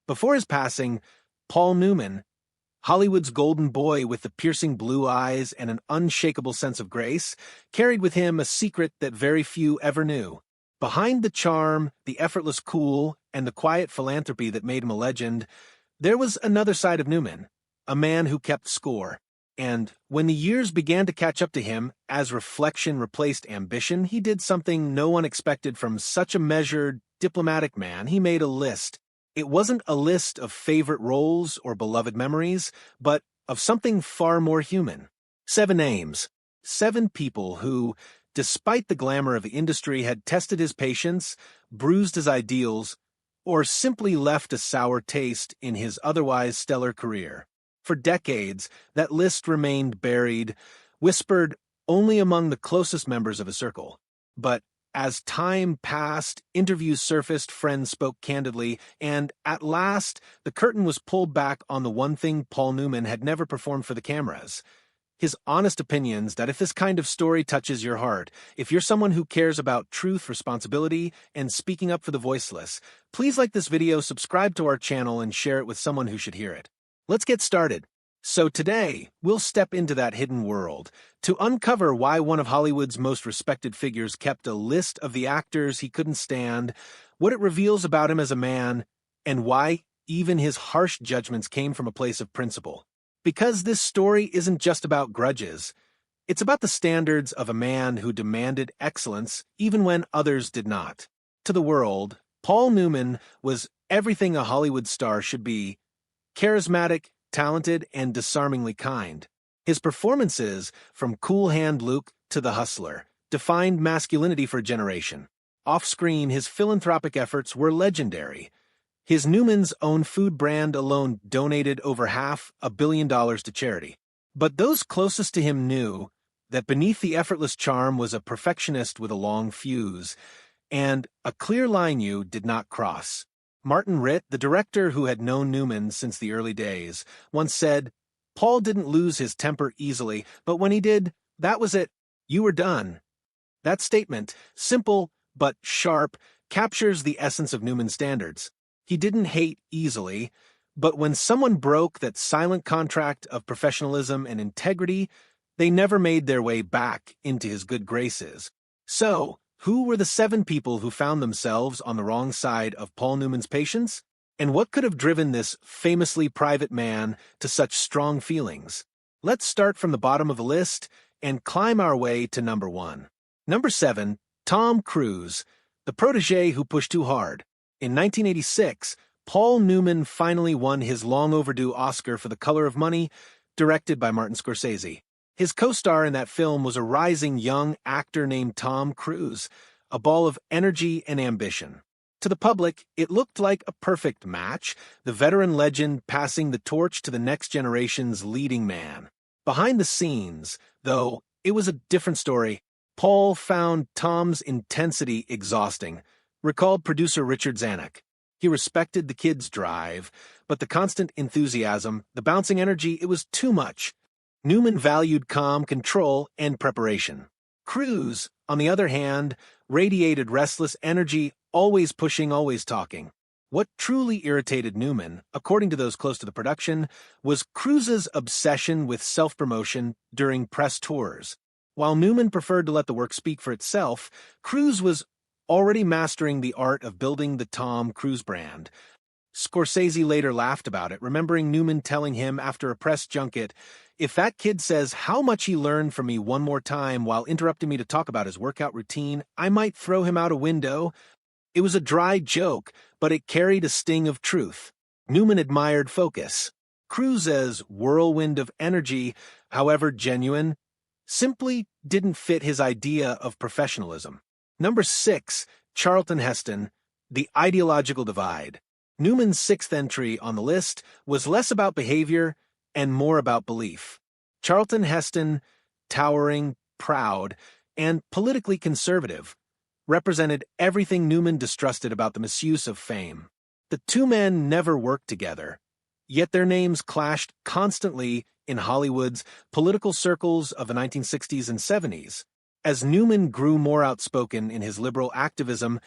Before his passing, Paul Newman, Hollywood's golden boy with the piercing blue eyes and an unshakable sense of grace, carried with him a secret that very few ever knew. Behind the charm, the effortless cool, and the quiet philanthropy that made him a legend, there was another side of Newman, a man who kept score. And when the years began to catch up to him, as reflection replaced ambition, he did something no one expected from such a measured, diplomatic man. He made a list. It wasn't a list of favorite roles or beloved memories, but of something far more human. 7 names. 7 people who, despite the glamour of the industry, had tested his patience, bruised his ideals, or simply left a sour taste in his otherwise stellar career. For decades, that list remained buried, whispered only among the closest members of a circle. But as time passed, interviews surfaced, friends spoke candidly, and at last, the curtain was pulled back on the one thing Paul Newman had never performed for the cameras. His honest opinions that if this kind of story touches your heart, if you're someone who cares about truth, responsibility, and speaking up for the voiceless, please like this video, subscribe to our channel, and share it with someone who should hear it. Let's get started. So today, we'll step into that hidden world to uncover why one of Hollywood's most respected figures kept a list of the actors he couldn't stand, what it reveals about him as a man, and why even his harsh judgments came from a place of principle. Because this story isn't just about grudges. It's about the standards of a man who demanded excellence even when others did not. To the world, Paul Newman was everything a Hollywood star should be: charismatic, talented, and disarmingly kind. His performances, from Cool Hand Luke to The Hustler, defined masculinity for a generation. Off-screen, his philanthropic efforts were legendary. His Newman's own food brand alone donated over $500 million to charity. But those closest to him knew that beneath the effortless charm was a perfectionist with a long fuse, and a clear line you did not cross. Martin Ritt, the director who had known Newman since the early days, once said, "Paul didn't lose his temper easily, but when he did, that was it. You were done." That statement, simple but sharp, captures the essence of Newman's standards. He didn't hate easily, but when someone broke that silent contract of professionalism and integrity, they never made their way back into his good graces. So, who were the 7 people who found themselves on the wrong side of Paul Newman's patience? And what could have driven this famously private man to such strong feelings? Let's start from the bottom of the list and climb our way to number 1. Number 7, Tom Cruise, the protege who pushed too hard. In 1986, Paul Newman finally won his long-overdue Oscar for The Color of Money, directed by Martin Scorsese. His co-star in that film was a rising young actor named Tom Cruise, a ball of energy and ambition. To the public, it looked like a perfect match, the veteran legend passing the torch to the next generation's leading man. Behind the scenes, though, it was a different story. Paul found Tom's intensity exhausting, recalled producer Richard Zanuck. He respected the kid's drive, but the constant enthusiasm, the bouncing energy, it was too much. Newman valued calm, control, and preparation. Cruise, on the other hand, radiated restless energy, always pushing, always talking. What truly irritated Newman, according to those close to the production, was Cruise's obsession with self-promotion during press tours. While Newman preferred to let the work speak for itself, Cruise was already mastering the art of building the Tom Cruise brand. Scorsese later laughed about it, remembering Newman telling him after a press junket, "If that kid says how much he learned from me one more time while interrupting me to talk about his workout routine, I might throw him out a window." It was a dry joke, but it carried a sting of truth. Newman admired focus. Cruise's whirlwind of energy, however genuine, simply didn't fit his idea of professionalism. Number 6, Charlton Heston, the ideological divide. Newman's 6th entry on the list was less about behavior and more about belief. Charlton Heston, towering, proud, and politically conservative, represented everything Newman distrusted about the misuse of fame. The 2 men never worked together, yet their names clashed constantly in Hollywood's political circles of the 1960s and 70s. As Newman grew more outspoken in his liberal activism,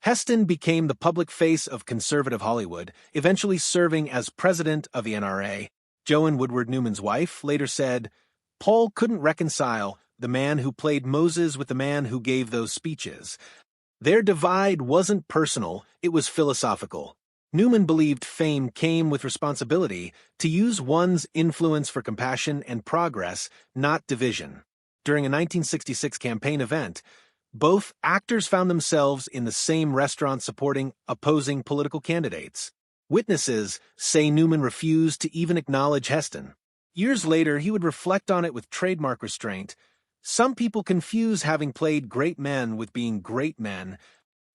Heston became the public face of conservative Hollywood, eventually serving as president of the NRA. Joan Woodward Newman's wife later said, "Paul couldn't reconcile the man who played Moses with the man who gave those speeches. Their divide wasn't personal, it was philosophical." Newman believed fame came with responsibility to use one's influence for compassion and progress, not division. During a 1966 campaign event, both actors found themselves in the same restaurant supporting opposing political candidates. Witnesses say Newman refused to even acknowledge Heston. Years later, he would reflect on it with trademark restraint. "Some people confuse having played great men with being great men."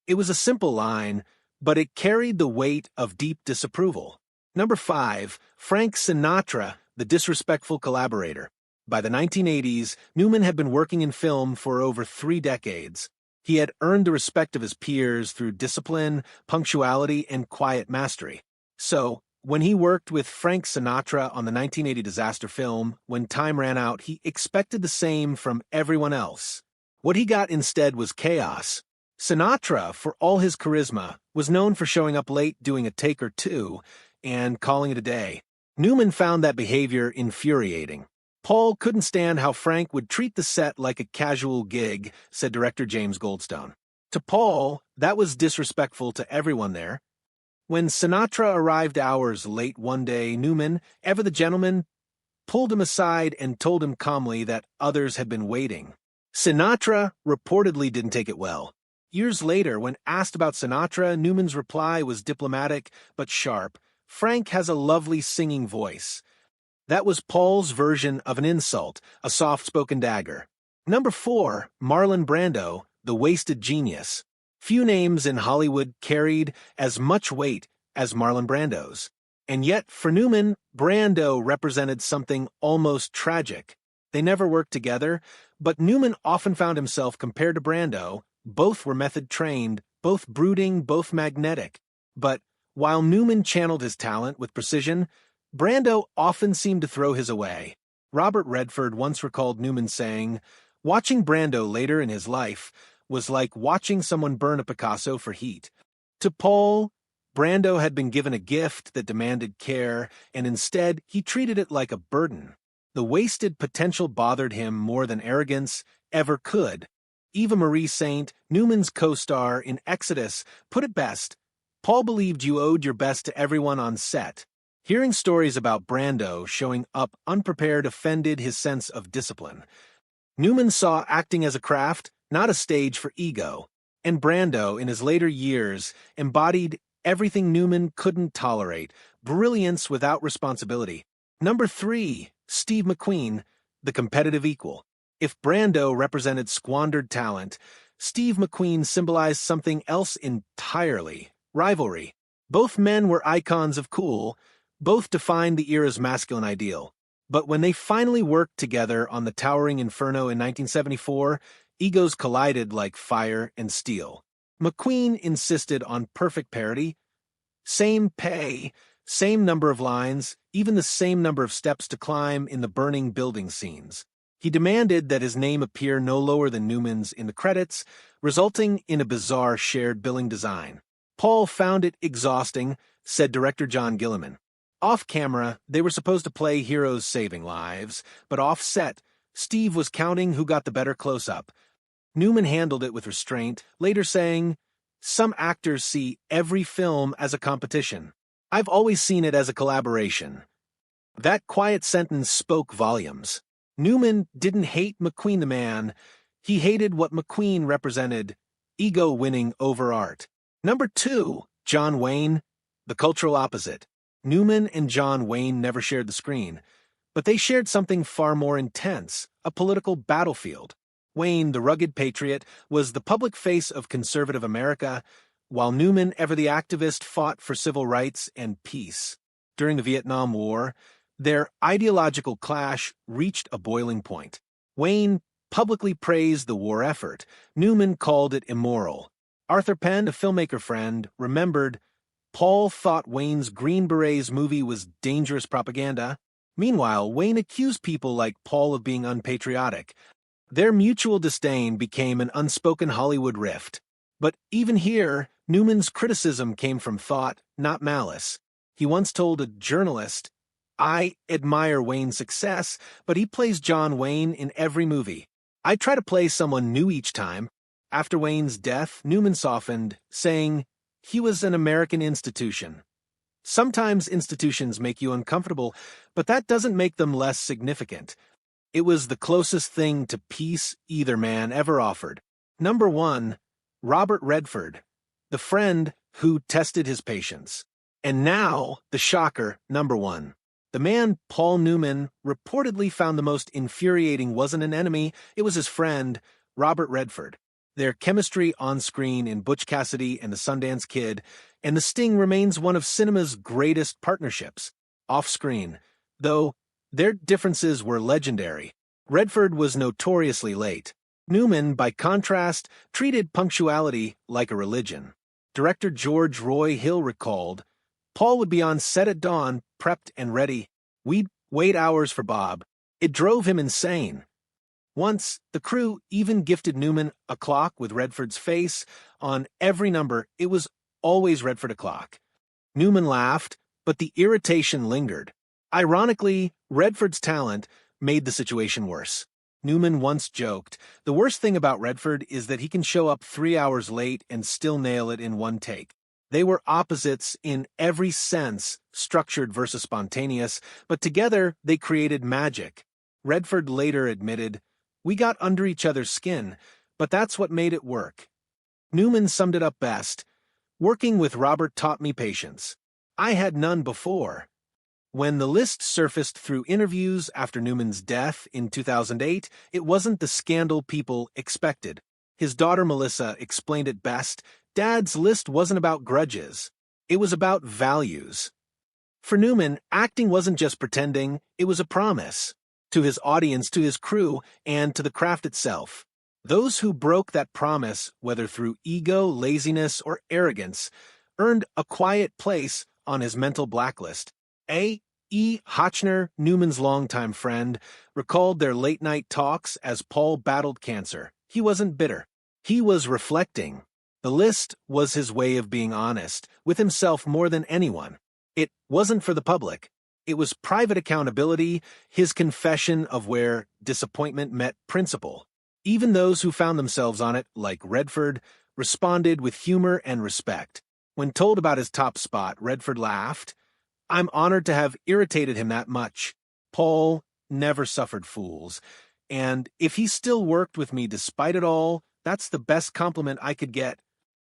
It was a simple line, but it carried the weight of deep disapproval. Number 5, Frank Sinatra, the disrespectful collaborator. By the 1980s, Newman had been working in film for over 3 decades. He had earned the respect of his peers through discipline, punctuality, and quiet mastery. So, when he worked with Frank Sinatra on the 1980 disaster film, When Time Ran Out, he expected the same from everyone else. What he got instead was chaos. Sinatra, for all his charisma, was known for showing up late, doing a take or two, and calling it a day. Newman found that behavior infuriating. "Paul couldn't stand how Frank would treat the set like a casual gig," said director James Goldstone. To Paul, that was disrespectful to everyone there. When Sinatra arrived hours late one day, Newman, ever the gentleman, pulled him aside and told him calmly that others had been waiting. Sinatra reportedly didn't take it well. Years later, when asked about Sinatra, Newman's reply was diplomatic but sharp. "Frank has a lovely singing voice." That was Paul's version of an insult, a soft-spoken dagger. Number 4, Marlon Brando, the wasted genius. Few names in Hollywood carried as much weight as Marlon Brando's. And yet, for Newman, Brando represented something almost tragic. They never worked together, but Newman often found himself compared to Brando. Both were method-trained, both brooding, both magnetic. But while Newman channeled his talent with precision, Brando often seemed to throw his away. Robert Redford once recalled Newman saying, "Watching Brando later in his life was like watching someone burn a Picasso for heat." To Paul, Brando had been given a gift that demanded care, and instead he treated it like a burden. The wasted potential bothered him more than arrogance ever could. Eva Marie Saint, Newman's co-star in Exodus, put it best, "Paul believed you owed your best to everyone on set." Hearing stories about Brando showing up unprepared offended his sense of discipline. Newman saw acting as a craft, not a stage for ego, and Brando, in his later years, embodied everything Newman couldn't tolerate: brilliance without responsibility. Number 3, Steve McQueen, the competitive equal. If Brando represented squandered talent, Steve McQueen symbolized something else entirely: rivalry. Both men were icons of cool. Both defined the era's masculine ideal. But when they finally worked together on The Towering Inferno in 1974, egos collided like fire and steel. McQueen insisted on perfect parity. Same pay, same number of lines, even the same number of steps to climb in the burning building scenes. He demanded that his name appear no lower than Newman's in the credits, resulting in a bizarre shared billing design. Paul found it exhausting, said director John Gilliman. Off-camera, they were supposed to play heroes saving lives, but off-set, Steve was counting who got the better close-up. Newman handled it with restraint, later saying, "Some actors see every film as a competition. I've always seen it as a collaboration." That quiet sentence spoke volumes. Newman didn't hate McQueen the man. He hated what McQueen represented: ego winning over art. Number 2, John Wayne, the cultural opposite. Newman and John Wayne never shared the screen, but they shared something far more intense: a political battlefield. Wayne, the rugged patriot, was the public face of conservative America, while Newman, ever the activist, fought for civil rights and peace. During the Vietnam War, their ideological clash reached a boiling point. Wayne publicly praised the war effort. Newman called it immoral. Arthur Penn, a filmmaker friend, remembered, "Paul thought Wayne's Green Berets movie was dangerous propaganda." Meanwhile, Wayne accused people like Paul of being unpatriotic. Their mutual disdain became an unspoken Hollywood rift. But even here, Newman's criticism came from thought, not malice. He once told a journalist, "I admire Wayne's success, but he plays John Wayne in every movie. I try to play someone new each time." After Wayne's death, Newman softened, saying, "He was an American institution." Sometimes institutions make you uncomfortable, but that doesn't make them less significant. It was the closest thing to peace either man ever offered. Number 1, Robert Redford, the friend who tested his patience. And now, the shocker, number 1. The man Paul Newman reportedly found the most infuriating wasn't an enemy, it was his friend, Robert Redford. Their chemistry on screen in Butch Cassidy and the Sundance Kid, and The Sting remains one of cinema's greatest partnerships. Off-screen, though, their differences were legendary. Redford was notoriously late. Newman, by contrast, treated punctuality like a religion. Director George Roy Hill recalled, "Paul would be on set at dawn, prepped and ready. We'd wait hours for Bob. It drove him insane." Once, the crew even gifted Newman a clock with Redford's face. On every number, it was always Redford o'clock. Newman laughed, but the irritation lingered. Ironically, Redford's talent made the situation worse. Newman once joked, "The worst thing about Redford is that he can show up 3 hours late and still nail it in one take." They were opposites in every sense, structured versus spontaneous, but together they created magic. Redford later admitted, "We got under each other's skin, but that's what made it work." Newman summed it up best, "Working with Robert taught me patience. I had none before." When the list surfaced through interviews after Newman's death in 2008, it wasn't the scandal people expected. His daughter Melissa explained it best, "Dad's list wasn't about grudges. It was about values." For Newman, acting wasn't just pretending, it was a promise. To his audience, to his crew, and to the craft itself. Those who broke that promise, whether through ego, laziness, or arrogance, earned a quiet place on his mental blacklist. A. E. Hotchner, Newman's longtime friend, recalled their late-night talks as Paul battled cancer. He wasn't bitter. He was reflecting. The list was his way of being honest, with himself more than anyone. It wasn't for the public. It was private accountability, his confession of where disappointment met principle. Even those who found themselves on it, like Redford, responded with humor and respect. When told about his top spot, Redford laughed, "I'm honored to have irritated him that much. Paul never suffered fools. And if he still worked with me despite it all, that's the best compliment I could get."